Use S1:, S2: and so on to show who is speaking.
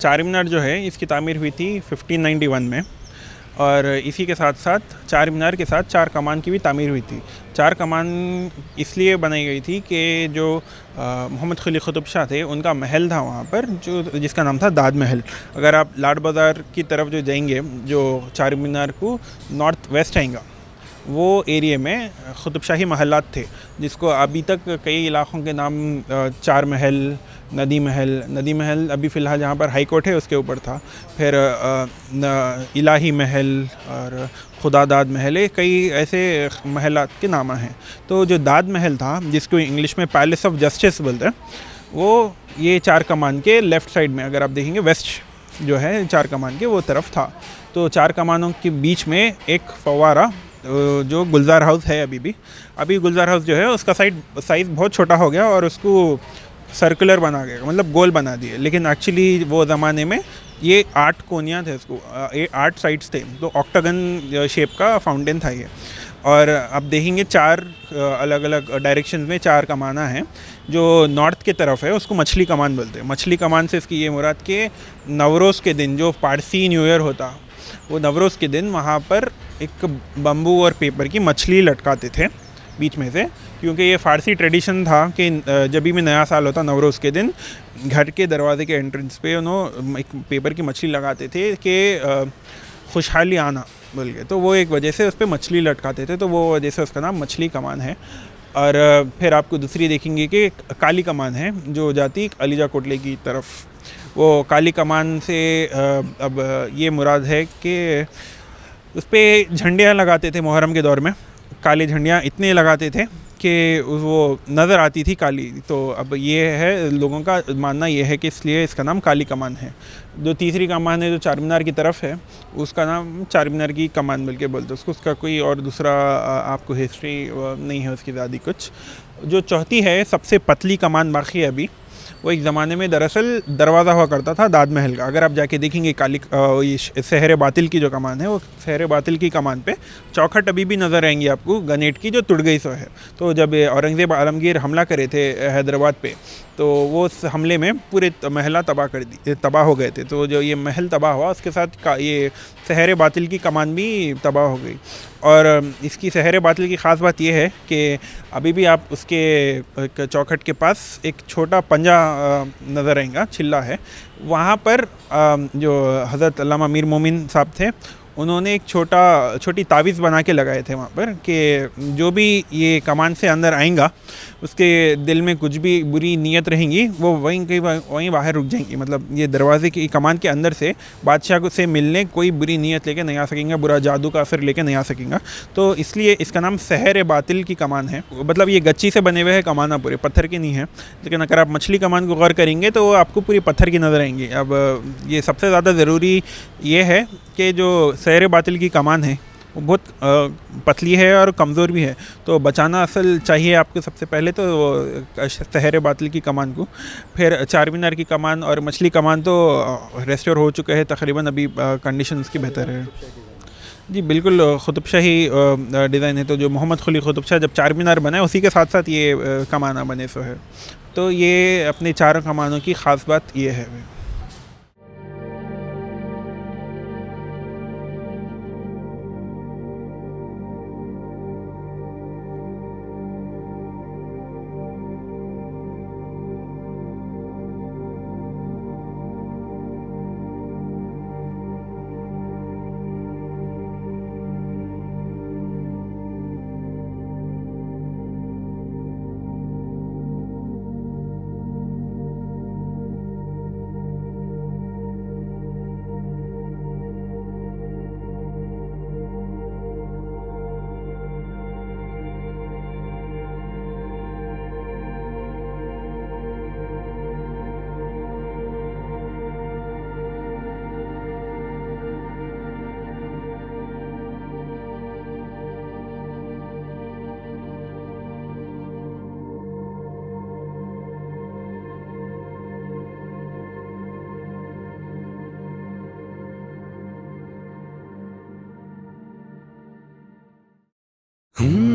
S1: चार मीनार जो है इसकी तामीर हुई थी 1591 में, और इसी के साथ साथ चार मीनार के साथ चार कमान की भी तामीर हुई थी। चार कमान इसलिए बनाई गई थी कि जो मोहम्मद कुली कुतुब शाह थे उनका महल था वहाँ पर, जो जिसका नाम था दाद महल। अगर आप लाड बाज़ार की तरफ जो जाएंगे, जो चार मीनार को नॉर्थ वेस्ट आएगा, वो एरिया में कुतुब शाही महलात थे, जिसको अभी तक कई इलाक़ों के नाम चार महल, नदी महल अभी फ़िलहाल जहाँ पर हाई कोर्ट है उसके ऊपर था, फिर इलाही महल और खुदा दाद महल, कई ऐसे महलात के नाम हैं। तो जो दाद महल था, जिसको इंग्लिश में पैलेस ऑफ जस्टिस बोलते हैं, वो ये चार कमान के लेफ़्ट साइड में, अगर आप देखेंगे वेस्ट जो है चार कमान के वो तरफ था। तो चार कमानों के बीच में एक फव्वारा, जो गुलजार हाउस है अभी गुलजार हाउस जो है उसका साइज़ बहुत छोटा हो गया और उसको सर्कुलर बना गया, मतलब गोल बना दिए। लेकिन एक्चुअली वो ज़माने में ये 8 कोनियाँ थे, इसको 8 साइड्स थे, तो ऑक्टागन शेप का फाउंटेन था ये। और आप देखेंगे चार अलग अलग डायरेक्शन में चार कमाना है। जो नॉर्थ की तरफ है उसको मछली कमान बोलते हैं। मछली कमान से इसकी ये मुराद के नवरोज़ के दिन, जो पारसी न्यू ईयर होता, वो नवरोज़ के दिन वहाँ पर एक बम्बू और पेपर की मछली लटकाते थे बीच में से, क्योंकि ये फ़ारसी ट्रेडिशन था कि जब भी नया साल होता नवरोज़ के दिन, घर के दरवाजे के एंट्रेंस पे उन्होंने एक पेपर की मछली लगाते थे कि खुशहाली आना बोल के, तो वो एक वजह से उस पर मछली लटकाते थे, तो वो वजह से उसका नाम मछली कमान है। और फिर आपको दूसरी देखेंगे कि काली कमान है, जो जाती अलीजा कोटले की तरफ। वो काली कमान से अब ये मुराद है कि उस पर झंडियाँ लगाते थे मुहर्रम के दौर में, काली झंडियाँ इतने लगाते थे कि वो नज़र आती थी काली। तो अब ये है, लोगों का मानना ये है कि इसलिए इसका नाम काली कमान है। जो तीसरी कमान है जो चार मीनार की तरफ है, उसका नाम चार मीनार की कमान बोल के बोलते उसको, उसका कोई और दूसरा आपको हिस्ट्री नहीं है उसकी ज़्यादा कुछ। जो चौथी है, सबसे पतली कमान बाकी है अभी, वो एक ज़माने में दरअसल दरवाज़ा हुआ करता था दाद महल का। अगर आप जाके देखेंगे ये सहरे बातिल की जो कमान है, वो सहरे बातिल की कमान पे चौखट अभी भी नज़र आएंगी आपको गनेट की, जो टूट गई सो है। तो जब औरंगज़ेब आलमगीर हमला करे थे हैदराबाद पे, तो वो उस हमले में पूरे महला तबाह हो गए थे। तो जो ये महल तबाह हुआ, उसके साथ ये सहरे बातिल की कमान भी तबाह हो गई। और इसकी सहरे बातिल की ख़ास बात यह है कि अभी भी आप उसके चौखट के पास एक छोटा पंजा नज़र आएगा, छिल्ला है वहाँ पर। जो हज़रत अल्लामा मीर मोमिन साहब थे, उन्होंने एक छोटी तावीज़ बना के लगाए थे वहाँ पर कि जो भी ये कमान से अंदर आएगा, उसके दिल में कुछ भी बुरी नीयत रहेंगी, वो वहीं बाहर रुक जाएंगी। मतलब ये दरवाजे की कमान के अंदर से बादशाह से मिलने कोई बुरी नीयत लेके नहीं आ सकेंगे, बुरा जादू का असर लेके नहीं आ सकेंगे। तो इसलिए इसका नाम सहर बातिल की कमान है। मतलब ये गच्ची से बने हुए है कमाना, पूरे पत्थर की नहीं है। लेकिन अगर आप मछली कमान को गौर करेंगे तो आपको पूरी पत्थर की नज़र आएंगी। अब ये सबसे ज़्यादा ज़रूरी ये है कि जो सहर बातिल की कमान है वो बहुत पतली है और कमज़ोर भी है, तो बचाना असल चाहिए आपको सबसे पहले तो सहर बातिल की कमान को। फिर चार मीनार की कमान और मछली कमान तो रेस्टोर हो चुका है तकरीबन, अभी कंडीशन उसकी बेहतर है। जी बिल्कुल, कुतुब शाही डिज़ाइन है। तो जो मोहम्मद कुली कुतुब शाह जब चार मीनार बनाए, उसी के साथ साथ ये कमाना बने सो है। तो ये अपने चारों कमानों की ख़ास बात ये है।
S2: Hmm.